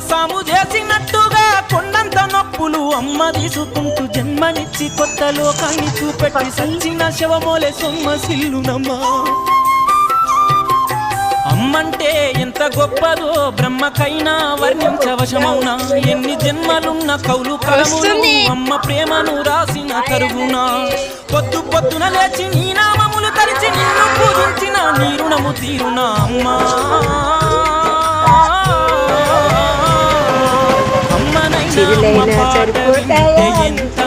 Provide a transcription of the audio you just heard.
సాము చేసినట్టుగా కొండంత నొప్పులు అమ్మ తీసుకుంటూ జన్మనిచ్చి కొత్త లోకాన్ని చూపెట్టి సచ్చిన శవమోలే సొమ్మసిల్లునమ్మా అమ్మంటే ఎంత గొప్పదో బ్రహ్మకైనా వర్ణించవశమౌనా ఎన్ని జన్మలున్న కౌలు కలములు అమ్మ ప్రేమను రాసిన తరుగునా పొద్దు పొద్దున లేచి నీ నామములు తలిచి నిన్ను పూజించిన నీ రుణము తీరునా అమ్మా అమ్మనైనా ఎంత